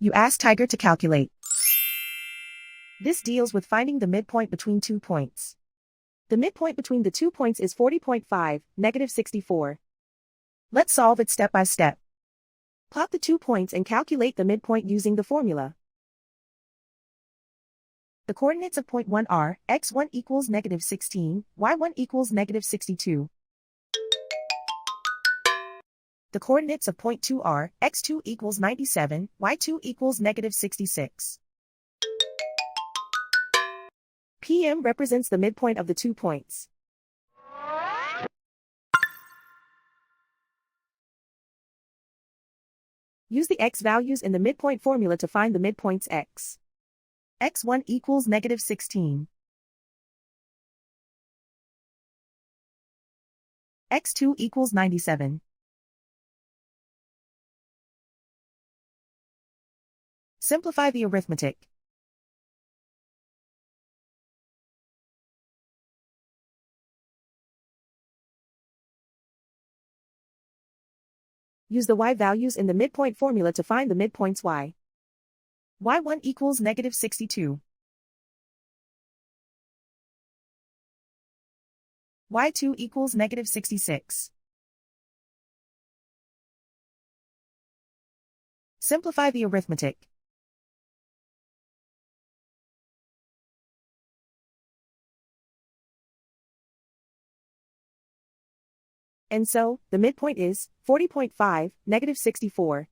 You ask Tiger to calculate. This deals with finding the midpoint between 2 points. The midpoint between the 2 points is 40.5, negative 64. Let's solve it step by step. Plot the 2 points and calculate the midpoint using the formula. The coordinates of point 1 are, x1 equals negative 16, y1 equals negative 62. The coordinates of point 2 are, x2 equals 97, y2 equals negative 66. PM represents the midpoint of the 2 points. Use the x values in the midpoint formula to find the midpoints x. x1 equals negative 16. x2 equals 97. Simplify the arithmetic. Use the y values in the midpoint formula to find the midpoints y. y1 equals negative 62. y2 equals negative 66. Simplify the arithmetic. And so, the midpoint is 40.5, negative 64.